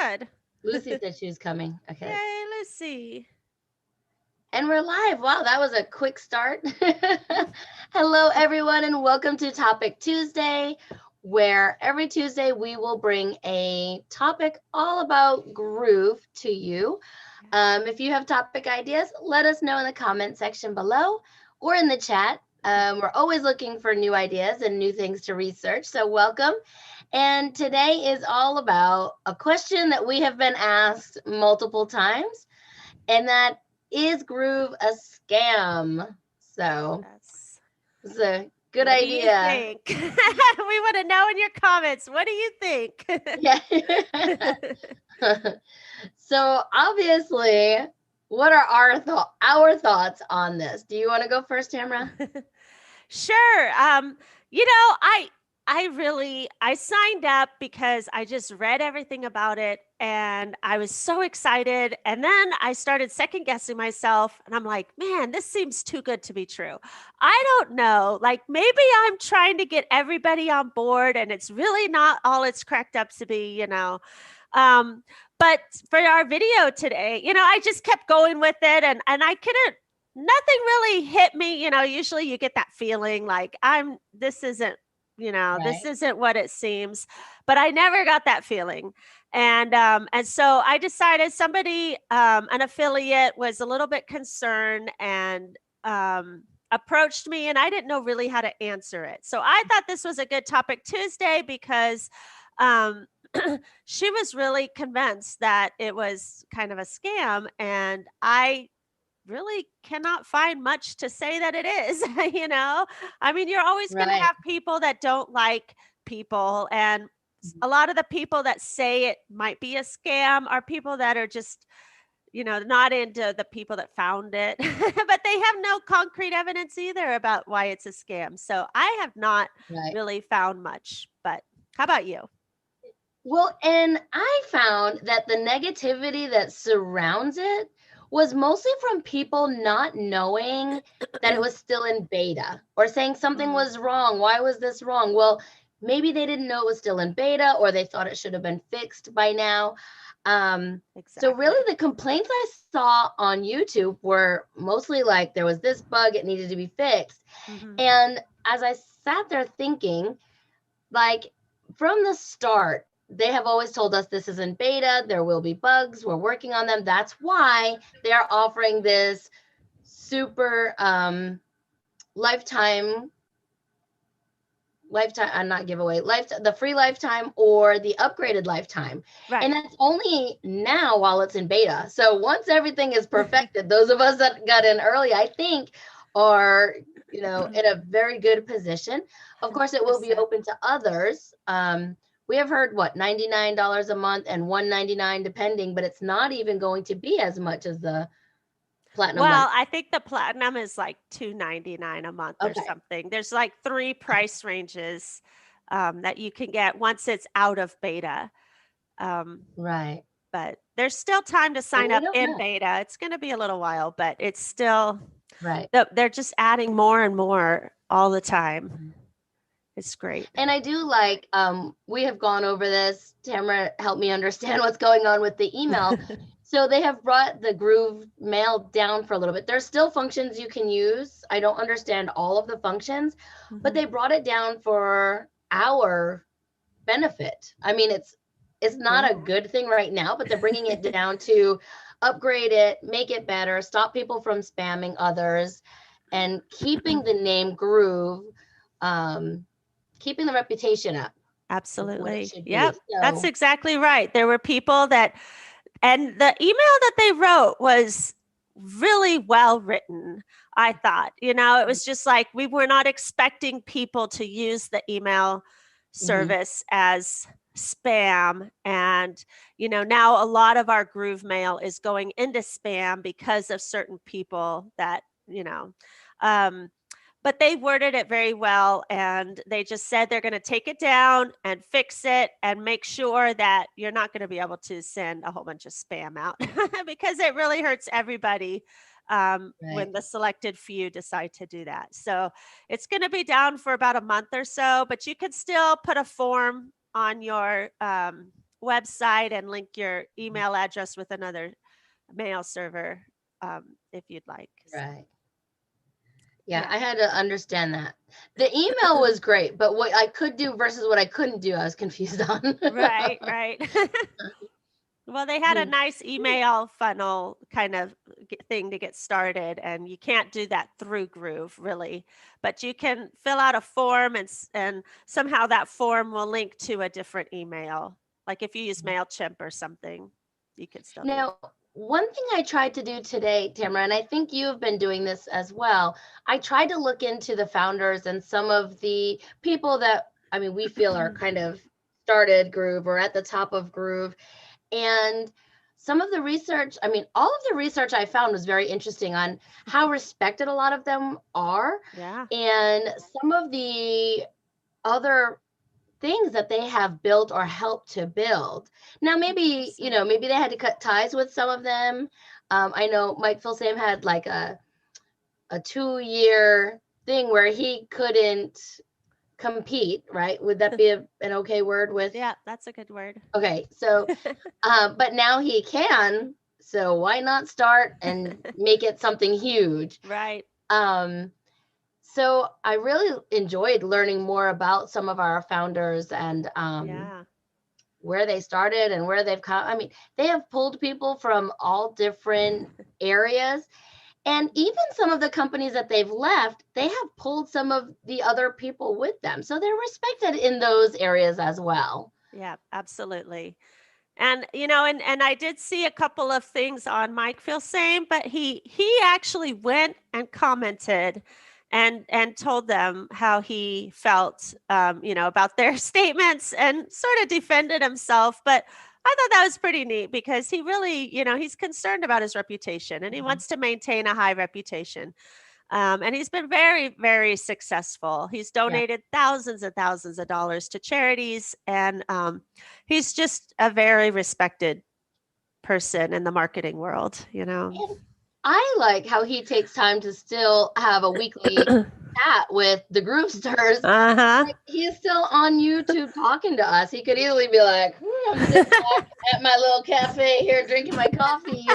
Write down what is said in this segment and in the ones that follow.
good. Lucy said she was coming. Okay. Yay, Lucy. And we're live. Wow, that was a quick start. Hello, everyone, and welcome to Topic Tuesday, where every Tuesday we will bring a topic all about groove to you. If you have topic ideas, let us know in the comment section below or in the chat. We're always looking for new ideas and new things to research, so welcome. And today is all about a question that we have been asked multiple times, and that is Groove a scam? So Yes. it's a good What do you idea. think? We want to know in your comments. What do you think? Yeah. So obviously, what are our thoughts on this? Do you want to go first, Tamara? Sure. I signed up because I just read everything about it and I was so excited. And then I started second guessing myself and I'm like, man, this seems too good to be true. I don't know. Like maybe I'm trying to get everybody on board and it's really not all it's cracked up to be. Um, but for our video today, I just kept going with it and I couldn't nothing really hit me. Usually you get that feeling like this isn't, this Right. isn't what it seems, but I never got that feeling. And so I decided an affiliate was a little bit concerned and approached me and I didn't know really how to answer it. So I thought this was a good topic Tuesday because um, she was really convinced that it was kind of a scam and I really cannot find much to say that it is. I mean, you're always going to Right. have people that don't like people, and a lot of the people that say it might be a scam are people that are just not into the people that found it, but they have no concrete evidence either about why it's a scam. So I have not Right. really found much, but how about you? Well, and I found that the negativity that surrounds it was mostly from people not knowing that it was still in beta or saying something Mm, was wrong. Why was this wrong? Well, maybe they didn't know it was still in beta or they thought it should have been fixed by now. So really exactly. the complaints I saw on YouTube were mostly like there was this bug, it needed to be fixed. Hmm. And as I sat there thinking, like from the start, they have always told us this is in beta, there will be bugs, we're working on them. That's why they're offering this super lifetime not giveaway, the free lifetime or the upgraded lifetime. And Right. that's only now while it's in beta. So once everything is perfected, those of us that got in early, I think, are in a very good position. Of course, it will be 100%. open to others. We have heard what, $99 a month and $199 depending, but it's not even going to be as much as the platinum life. Well, I think the platinum is like $299 a month or Okay. something. There's like 3 price ranges that you can get once it's out of beta. Um, Right. but there's still time to And sign we up don't in know. beta. It's going to be a little while, but it's still Right. they're just adding more and more all the time. It's great. And I do like, we have gone over this. Tamara helped me understand what's going on with the email. So they have brought the Groove mail down for a little bit. There's still functions you can use. I don't understand all of the functions, but Mhm. they brought it down for our benefit. I mean, it's not Yeah. a good thing right now, but they're bringing it down to upgrade it, make it better, stop people from spamming others, and keeping the name Groove, um, keeping the reputation up is what it Absolutely. should be. Yep. That's So exactly right. There were people that and the email that they wrote was really well written, I thought. It was just like we were not expecting people to use the email mhm, service as spam. And, now a lot of our Groove mail is going into spam because of certain people that, um, but they worded it very well and they just said they're going to take it down and fix it and make sure that you're not going to be able to send a whole bunch of spam out because it really hurts everybody right. when the selected few decide to do that. So it's going to be down for about a month or so, but you can still put a form on your website and link your email address with another mail server if you'd like. So, Right. Yeah, yeah. I had to understand that. The email was great, but what I could do versus what I couldn't do, I was confused on. Right, right. Well, they had a nice email funnel kind of thing to get started, and you can't do that through Groove really, but you can fill out a form and somehow that form will link to a different email. Like if you use MailChimp or something, you could still do it. Now, one thing I tried to do today, Tamara, and I think you've been doing this as well, I tried to look into the founders and some of the people that, I mean, we feel are kind of started Groove or at the top of Groove. And some of the research, I mean, all of the research I found was very interesting on how respected a lot of them are. Yeah. And some of the other things that they have built or helped to build. Now, maybe, maybe they had to cut ties with some of them. I know Mike Filsame had like a 2-year thing where he couldn't compete, right? Would that be an okay word with? Yeah, that's a good word. Okay, so, but now he can. So why not start and make it something huge? Right. So I really enjoyed learning more about some of our founders and Yeah. where they started and where they've come. I mean, they have pulled people from all different areas. And even some of the companies that they've left, they have pulled some of the other people with them. So they're respected in those areas as well. Yeah, absolutely. And and I did see a couple of things on Mike Feel Same, but he actually went and commented and told them how he felt about their statements and sort of defended himself. But I thought that was pretty neat because he really, he's concerned about his reputation and he wants to maintain a high reputation. And he's been very, very successful. He's donated thousands and thousands of dollars to charities, and he's just a very respected person in the marketing world. And I like how he takes time to still have a weekly chat with the Groovesters. Like, he is still on YouTube talking to us. He could easily be like, I'm sitting back at my little cafe here drinking my coffee,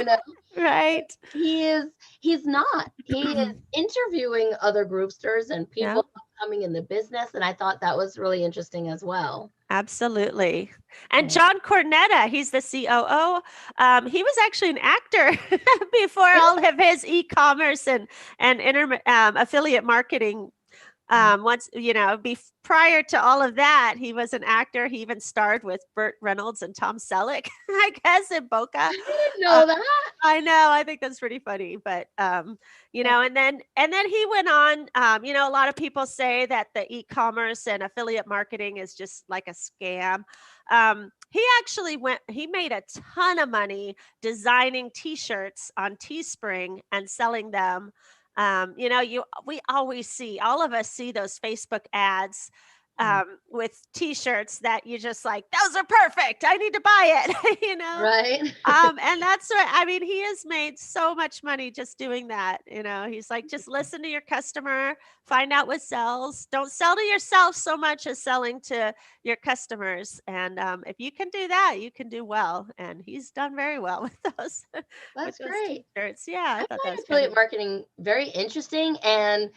Right. He's not. He is interviewing other Groovesters and people coming in the business. And I thought that was really interesting as well. Absolutely. And John Cornetta, he's the COO. He was actually an actor before all of his e-commerce and affiliate marketing. Once, prior to all of that, he was an actor. He even starred with Burt Reynolds and Tom Selleck, I guess, in Boca. I didn't know that. I know. I think that's pretty funny. But, and then he went on, a lot of people say that the e-commerce and affiliate marketing is just like a scam. He made a ton of money designing t-shirts on Teespring and selling them. We always see, all of us see those Facebook ads with t-shirts that you just like, those are perfect. I need to buy it, Right. and that's what, I mean, he has made so much money just doing that. He's like, just listen to your customer, find out what sells. Don't sell to yourself so much as selling to your customers. And if you can do that, you can do well. And he's done very well with those. That's with those great. t-shirts. Yeah, I thought that find was affiliate marketing very interesting. And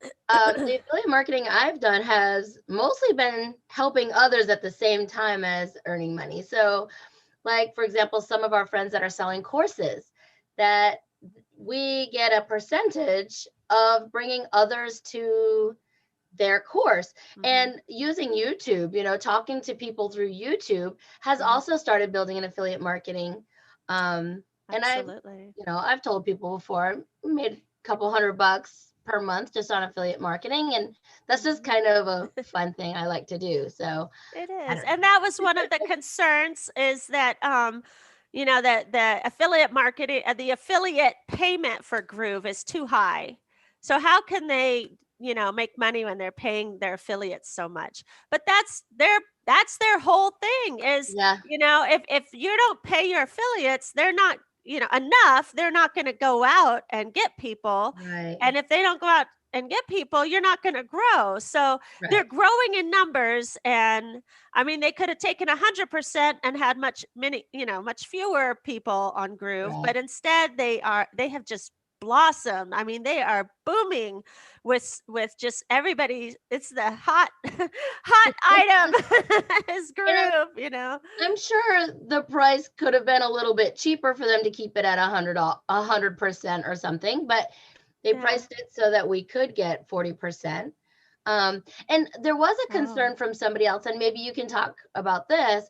the affiliate marketing I've done has mostly been helping others at the same time as earning money. So, like, for example, some of our friends that are selling courses, that we get a percentage of bringing others to their course. And using YouTube, talking to people through YouTube has also started building an affiliate marketing. And I've told people before, I made a couple $100 per month just on affiliate marketing, and that's just kind of a fun thing I like to do. So it is. And that was one of the concerns, is that that the affiliate marketing, the affiliate payment for Groove is too high. So how can they make money when they're paying their affiliates so much? But that's their whole thing is, if you don't pay your affiliates, they're not enough, they're not going to go out and get people. Right. And if they don't go out and get people, you're not going to grow. So they're Right. growing in numbers. And I mean, they could have taken 100% and had much fewer people on Groove, Right. but instead they have just blossomed. I mean, they are booming with just everybody. It's the hot hot item is And I'm sure the price could have been a little bit cheaper for them to keep it at 100% or something, but they Yeah. priced it so that we could get 40%. And there was a Oh. concern from somebody else, and maybe you can talk about this.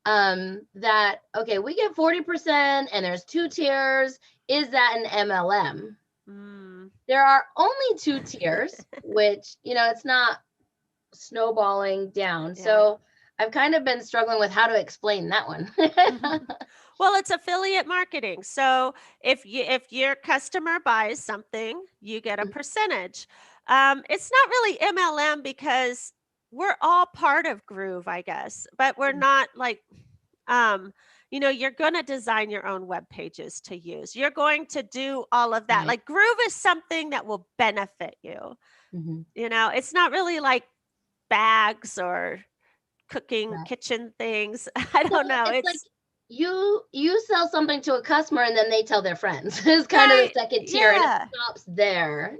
That okay, we get 40% and there's two tiers. Is that an MLM? Mm. There are only two tiers, which it's not snowballing down. Yeah. So I've kind of been struggling with how to explain that one. Well, it's affiliate marketing. So if your customer buys something, you get a percentage. It's not really MLM because we're all part of Groove, I guess, but we're not like you're going to design your own web pages to use. You're going to do all of that. Right. Like Groove is something that will benefit you. Mhm. It's not really like bags or cooking Right. kitchen things. I So don't know. it's like It's you sell something to a customer and then they tell their friends. It's kind of the right. second tier, and it Yeah. stops there.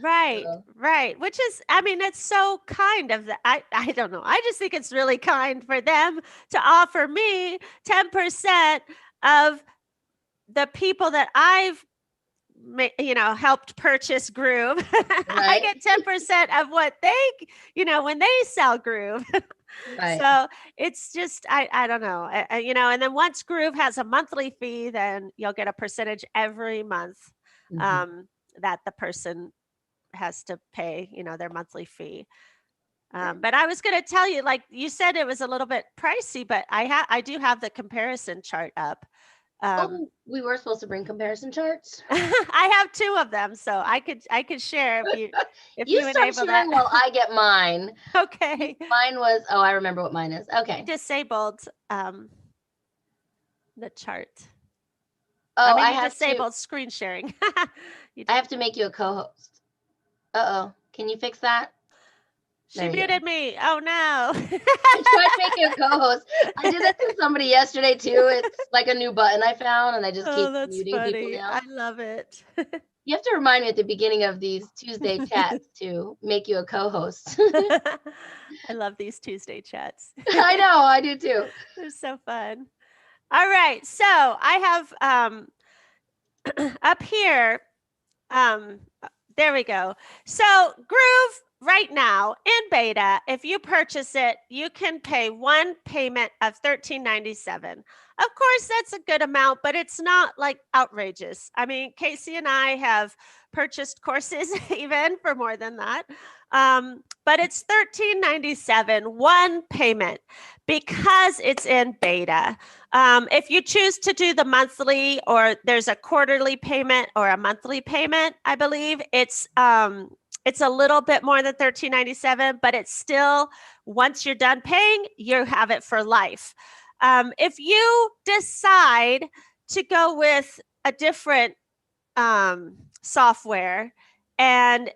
Right. So, Right. Which is, I mean, it's so kind of that. I don't know. I just think it's really kind for them to offer me 10% of the people that I've helped purchase Groove. I right, get 10% of what when they sell Groove. right. So it's just, I don't know, and then once Groove has a monthly fee, then you'll get a percentage every month Mhm. um, that the person has to pay, their monthly fee. Right. But I was going to tell you, like you said, it was a little bit pricey, but I do have the comparison chart up. Um, Oh, we were supposed to bring comparison charts. I have two of them, so I could share if You you start enable that. sharing while I get mine. Okay. Mine was, oh, I remember what mine is. I Okay. disabled the chart. I Oh, mean, you disabled screen sharing. You I did. have to make you a co-host. Uh-oh. Can you fix that? She There you go. muted me. Oh no. I tried to make you a co-host. I did that to somebody yesterday too. It's like a new button I found, and I just Oh, keep that's muting people funny. I now. love it. You have to remind me at the beginning of these Tuesday chats to make you a co-host. I love these Tuesday chats. I know, I do too. They're so fun. All right. So I have up here, there we go. So Groove right now in beta, if you purchase it, you can pay one payment of $13.97. Of course, that's a good amount, but it's not like outrageous. I mean, Kasie and I have purchased courses even for more than that. But it's $13.97, one payment, because it's in beta. If you choose to do the monthly, or there's a quarterly payment or a monthly payment, I believe it's a little bit more than $13.97, but it's still, once you're done paying, you have it for life. If you decide to go with a different software, and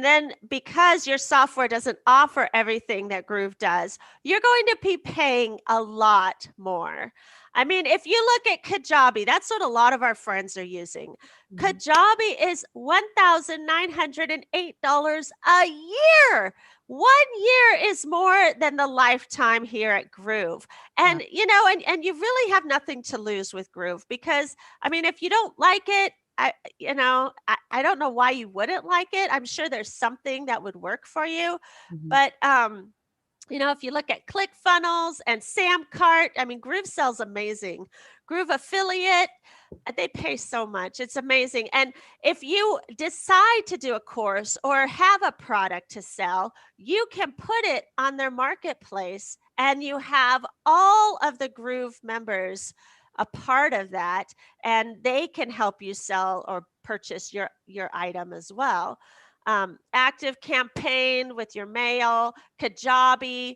then because your software doesn't offer everything that Groove does, you're going to be paying a lot more. I mean, if you look at Kajabi, that's what a lot of our friends are using. Kajabi is $1,908 a year. 1 year is more than the lifetime here at Groove. Wow. And and you really have nothing to lose with Groove, because I mean, if you don't like it, I don't know why you wouldn't like it. I'm sure there's something that would work for you. Mhm. But if you look at ClickFunnels and Samcart, I mean, Groove sells amazing. Groove Affiliate, they pay so much. It's amazing. And if you decide to do a course or have a product to sell, you can put it on their marketplace, and you have all of the Groove members a part of that, and they can help you sell or purchase your item as well. Active Campaign with your mail, Kajabi,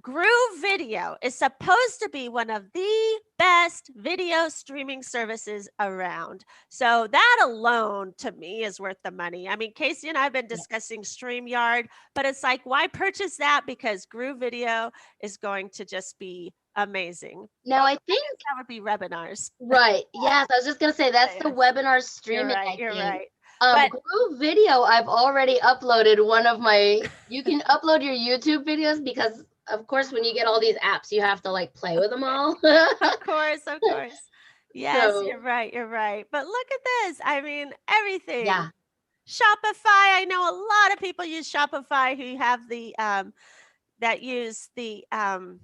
Groove Video is supposed to be one of the best video streaming services around. So that alone to me is worth the money. I mean, Casey and I have been discussing StreamYard, but it's like, why purchase that? Because Groove Video is going to just be amazing. Now, I think that would be webinars. Right. Yes, I was just gonna say that's the webinar streaming. You're right. But Groove Video, I've already uploaded one of my. You can upload your YouTube videos because, of course, when you get all these apps, you have to like play with them all. Of course. Yes, So, you're right. But look at this. I mean, everything. yeah. Shopify. I know a lot of people use Shopify who have the that use the plugins.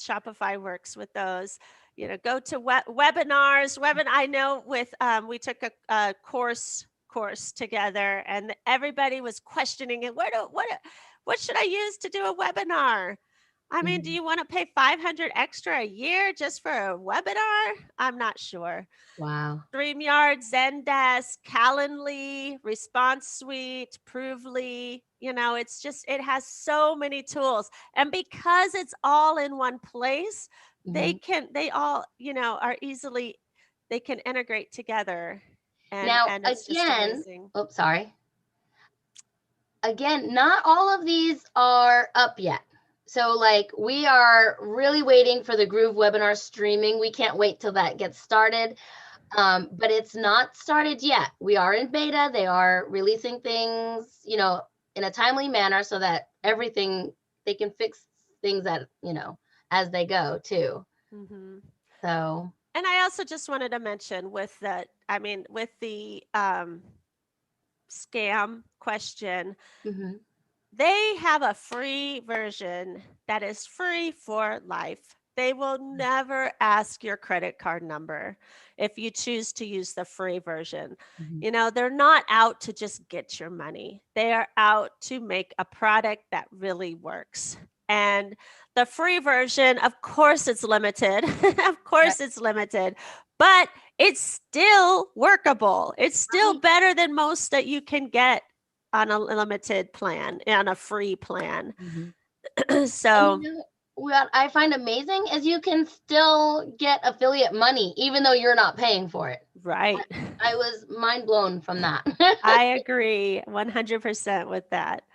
Shopify works with those. You know, go to webinars. I know with we took a course together, and everybody was questioning it. What should I use to do a webinar? I mean, do you want to pay $500 extra a year just for a webinar? I'm not sure. Wow. StreamYard, Zendesk, Calendly, Response Suite, Provely. You know, it's just, it has so many tools. And because it's all in one place, they all, you know, are easily, they can integrate together. And, now, it's just amazing. Oops, sorry. Again, not all of these are up yet. So like we are really waiting for the Groove webinar streaming. We can't wait till that gets started. But it's not started yet. We are in beta. They are releasing things, you know, in a timely manner so that they can fix things that, you know, as they go too. So. And I also just wanted to mention with the scam question, they have a free version that is free for life. They will never ask your credit card number if you choose to use the free version. You know, they're not out to just get your money. They are out to make a product that really works. And the free version, of course, it's limited. Of course, it's limited, but it's still workable. It's still better than most that you can get on a limited plan, on a free plan. So, you know, what I find amazing is you can still get affiliate money even though you're not paying for it. Right. I was mind blown from that. I agree 100% with that.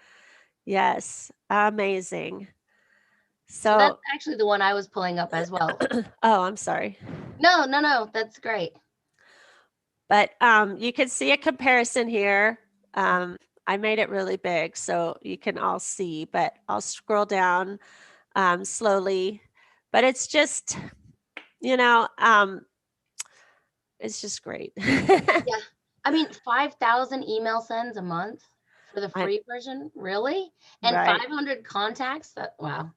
Yes, amazing. So that's actually the one I was pulling up as well. Oh, I'm sorry. No, that's great. But you can see a comparison here. I made it really big so you can all see, but I'll scroll down slowly. But it's just, you know, it's just great. Yeah. I mean, 5,000 email sends a month for the free version, really? And 500 contacts? Wow.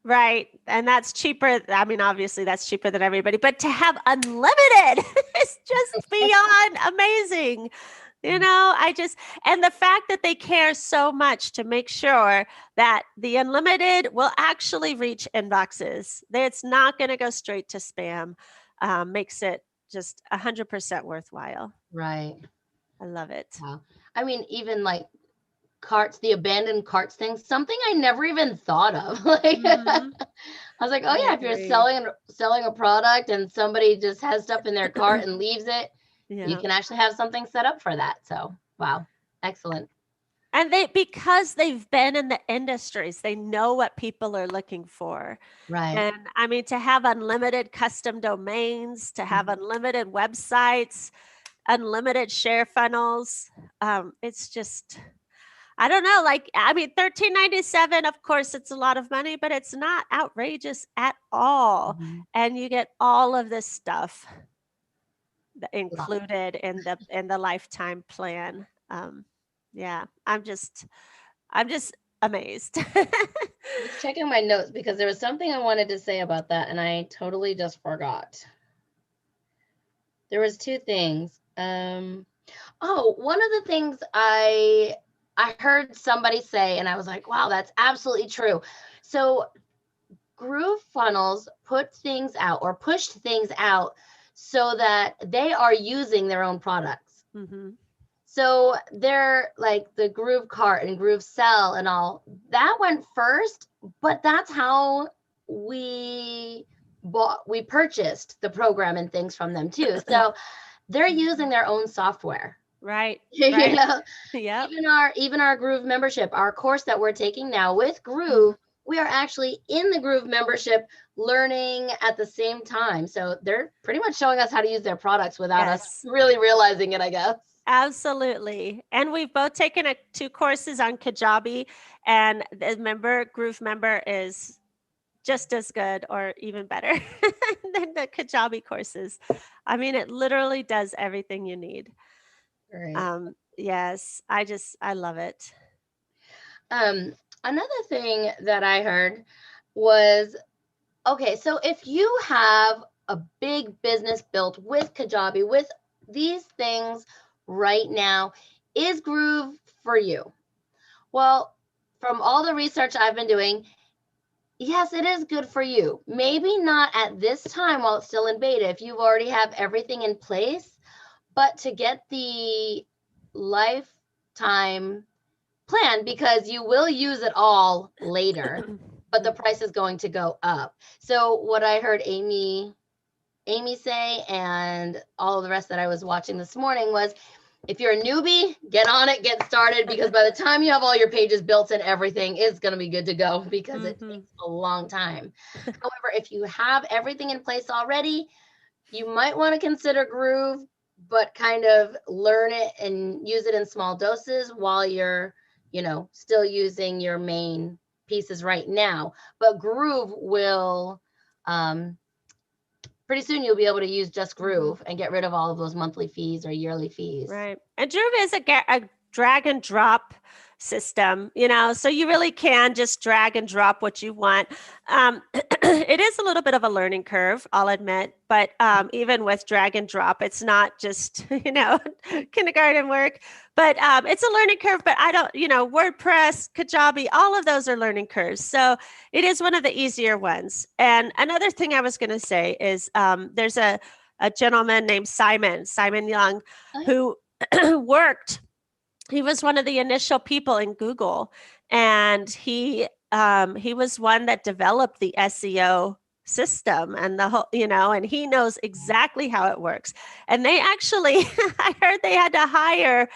Right. And that's cheaper. I mean, obviously that's cheaper than everybody, but to have unlimited is just beyond amazing. You know, and the fact that they care so much to make sure that the unlimited will actually reach inboxes. It's not going to go straight to spam, makes it just 100% worthwhile. Right. I love it. Wow. I mean, even like carts, the abandoned carts thing, something I never even thought of. Like, I was like, oh yeah, if you're selling a product and somebody just has stuff in their cart and leaves it, you can actually have something set up for that. So, wow, excellent. And because they've been in the industries, they know what people are looking for. Right. And I mean, to have unlimited custom domains, to have unlimited websites, unlimited share funnels, it's just, I don't know, like, I mean, $13.97, of course, it's a lot of money, but it's not outrageous at all. And you get all of this stuff included in the lifetime plan. Yeah, I'm just amazed. Just checking my notes because there was something I wanted to say about that and I totally just forgot. There was two things. One of the things I heard somebody say, and I was like, wow, that's absolutely true. So GrooveFunnels put things out or pushed things out so that they are using their own products. So they're like the Groove Cart and Groove Sell and all that went first, but that's how we we purchased the program and things from them too. So they're using their own software. Right. You Right. know, Yep. even our Groove membership, our course that we're taking now with Groove, we are actually in the Groove membership learning at the same time. So they're pretty much showing us how to use their products without us Yes. really realizing it, I guess. Absolutely. And we've both taken 2 courses on Kajabi, and the Groove member is just as good or even better than the Kajabi courses. I mean, it literally does everything you need. Right. Yes, I love it. Another thing that I heard was, okay, so if you have a big business built with Kajabi, with these things right now, is Groove for you? Well, from all the research I've been doing, yes, it is good for you. Maybe not at this time while it's still in beta, if you already have everything in place, but to get the lifetime plan, because you will use it all later, but the price is going to go up. So what I heard Amy say, and all of the rest that I was watching this morning, was if you're a newbie, get on it, get started, because by the time you have all your pages built and everything, it's going to be good to go, because it takes a long time. However, if you have everything in place already, you might want to consider Groove, but kind of learn it and use it in small doses while you're, still using your main pieces right now. But Groove will, pretty soon you'll be able to use just Groove and get rid of all of those monthly fees or yearly fees. Right. And Groove is a drag and drop system, so you really can just drag and drop what you want. It is a little bit of a learning curve, I'll admit, but even with drag and drop, it's not just, kindergarten work, but it's a learning curve. But I don't, WordPress, Kajabi, all of those are learning curves. So it is one of the easier ones. And another thing I was going to say is there's a gentleman named Simon Young, who he was one of the initial people in Google, and he was one that developed the SEO system and the whole, and he knows exactly how it works. And they actually, I heard they had to hire,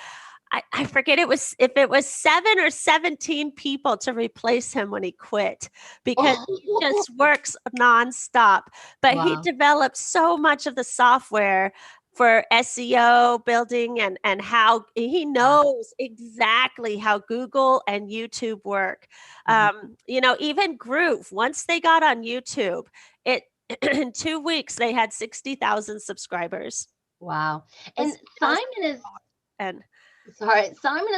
I forget if it was 7 or 17 people to replace him when he quit, because he just works nonstop. But he developed so much of the software for SEO building, and how he knows exactly how Google and YouTube work. Even Groove, once they got on YouTube, in 2 weeks they had 60,000 subscribers. Wow. And Simon is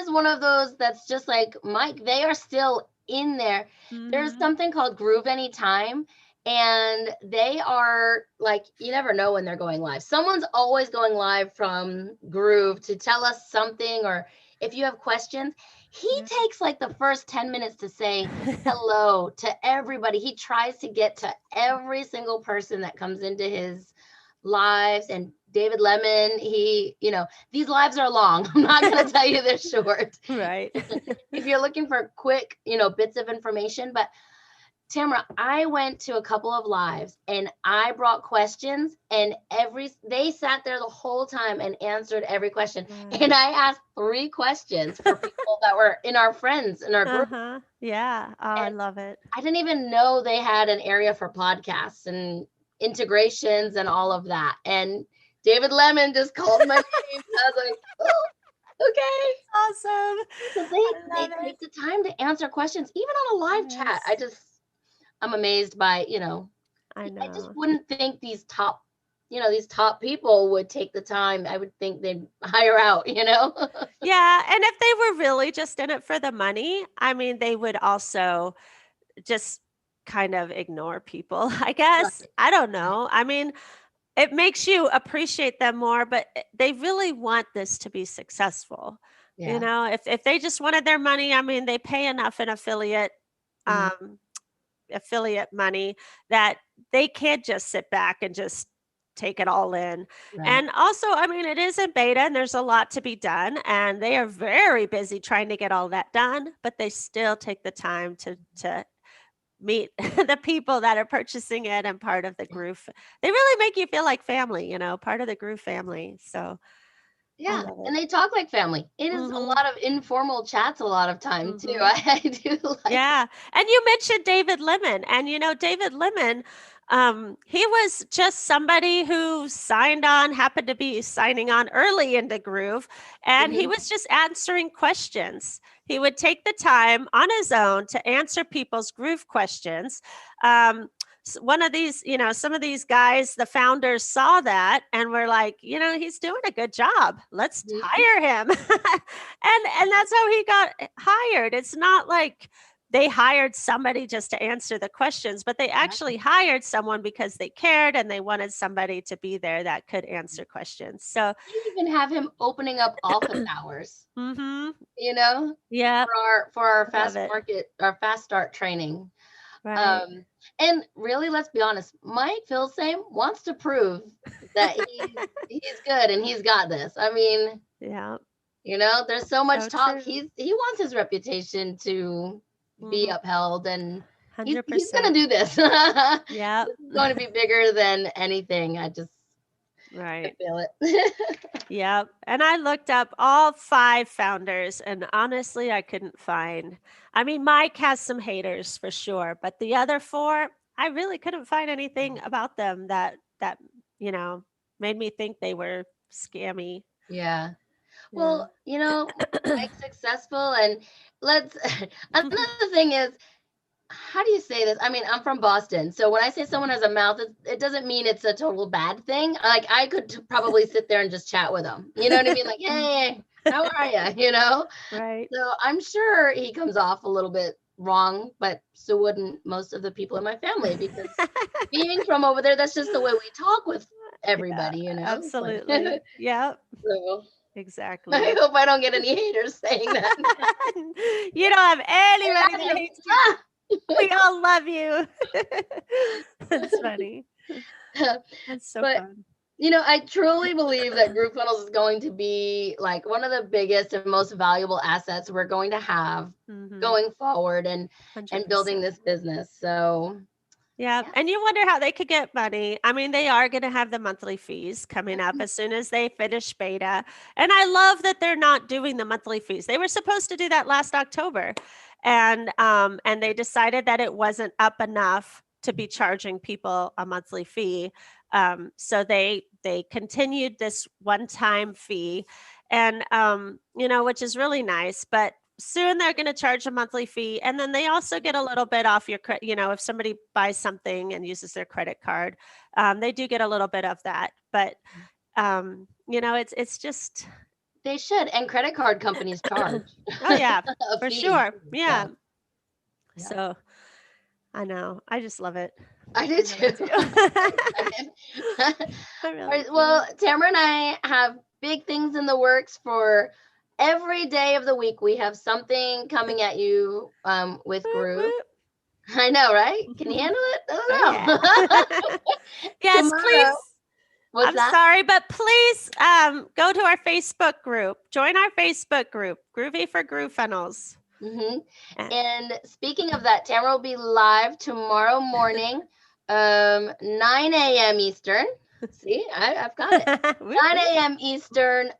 one of those that's just like Mike. They are still in there. There's something called Groove Anytime, and they are like, you never know when they're going live. Someone's always going live from Groove to tell us something, or if you have questions. He takes like the first 10 minutes to say hello to everybody. He tries to get to every single person that comes into his lives. And David Lemon, these lives are long. I'm not going to tell you they're short. Right. If you're looking for quick, bits of information. But Tamara, I went to a couple of lives and I brought questions, and they sat there the whole time and answered every question. And I asked 3 questions for people that were in our friends in our group. Yeah. Oh, I love it. I didn't even know they had an area for podcasts and integrations and all of that. And David Lemon just called my name. I was like, oh, okay. Awesome. So they take the time to answer questions, even on a live chat. I'm amazed by, I know. I just wouldn't think these top people would take the time. I would think they'd hire out, Yeah. And if they were really just in it for the money, I mean, they would also just kind of ignore people, I guess. Right. I don't know. I mean, it makes you appreciate them more, but they really want this to be successful. Yeah. If they just wanted their money, I mean, they pay enough in affiliate money that they can't just sit back and just take it all in. Right. And also, I mean, it is in beta and there's a lot to be done, and they are very busy trying to get all that done, but they still take the time to meet the people that are purchasing it and part of the Groove. They really make you feel like family, part of the Groove family. So I Yeah, love it. and they talk like family. It is a Mm-hmm. lot of informal chats a lot of time too. Mm-hmm. I do like. Yeah. And you mentioned David Lemon. And David Lemon, he was just somebody who signed on, happened to be signing on early into Groove, and he Mhm. was just answering questions. He would take the time on his own to answer people's Groove questions. One of these, some of these guys, the founders saw that and were like, he's doing a good job. Let's Mhm. hire him. And that's how he got hired. It's not like they hired somebody just to answer the questions, but they actually hired someone because they cared and they wanted somebody to be there that could answer questions. So, They even have him opening up office hours, mm-hmm. you know, Yep. for our I love fast it. market, our fast start training. Right. And really, let's be honest, Mike feels same, wants to prove that he's good and he's got this. I mean, Yeah. there's so much So talk. true. He wants his reputation to be Mm-hmm. upheld, and he's gonna 100%. do this. Yep. This is going to be bigger than anything. I just I Right. feel it. Yep. And I looked up all 5 founders, and honestly, I couldn't find. I mean, Mike has some haters for sure, but the other 4, I really couldn't find anything about them that, you know, made me think they were scammy. Yeah. Yeah. Well, Mike's successful, and let's. Another thing is, how do you say this? I mean, I'm from Boston, so when I say someone has a mouth, it doesn't mean it's a total bad thing. Like I could probably sit there and just chat with him. You know what I mean? Like, hey, how are you? Right. So I'm sure he comes off a little bit wrong, but so wouldn't most of the people in my family, because being from over there, that's just the way we talk with Yeah, everybody. It's like, absolutely. Yep. so I Exactly. hope I don't get any haters saying that. You don't have anybody that Gracias. hates you. We all love you. That's funny. That's so But fun. I truly believe that GrooveFunnels is going to be like one of the biggest and most valuable assets we're going to have Mhm. going forward, and building 100%. this business. So Yeah, yeah. and you wonder how they could get money. I mean, they are going to have the monthly fees coming up as soon as they finish beta. And I love that they're not doing the monthly fees. They were supposed to do that last October. And they decided that it wasn't up enough to be charging people a monthly fee. So they continued this one-time fee, and which is really nice, but soon they're going to charge a monthly fee, and then they also get a little bit off your credit. If somebody buys something and uses their credit card, they do get a little bit of that. But it's just, They should, and credit card companies charge oh yeah, a for fee. sure. Yeah. So yeah, So I know, I just love it. I I do really too. do. I All really right, do. well, Tamara and I have big things in the works for every day of the week. We have something coming at you with Woot, Groove. woot. I know, right? Can you handle it? Oh I yeah. don't know. Yes, Tomorrow, please. what's I'm that? sorry, but please go to our Facebook group. Join our Facebook group, Groovy for GrooveFunnels. Hmm. Uh, And speaking of that, Tamara will be live tomorrow morning, 9 a.m. Eastern. See, I've got it. Woot, 9 woot. a.m. Eastern,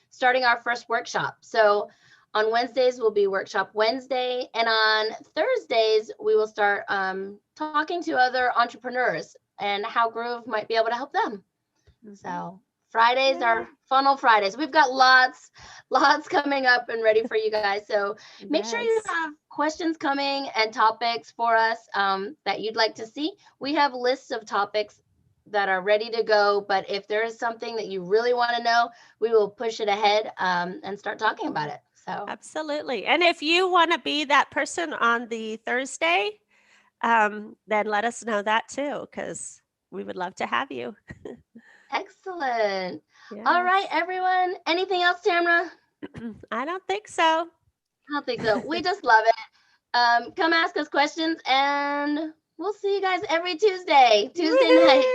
starting our first workshop. So on Wednesdays will be Workshop Wednesday, and on Thursdays we will start talking to other entrepreneurs and how Groove might be able to help them. Mhm. So Fridays Yay. are funnel Fridays. We've got lots coming up and ready for you guys. So make sure you Yes. have questions coming and topics for us that you'd like to see. We have lists of topics that are ready to go, but if there is something that you really want to know, we will push it ahead and start talking about it. So Absolutely. And if you want to be that person on the Thursday, then let us know that too, because we would love to have you. excellent. All right, Yes. everyone. Anything else, Tamara? I don't think so. I don't think so. We just love it. Come ask us questions, and we'll see you guys every Tuesday Woohoo! night.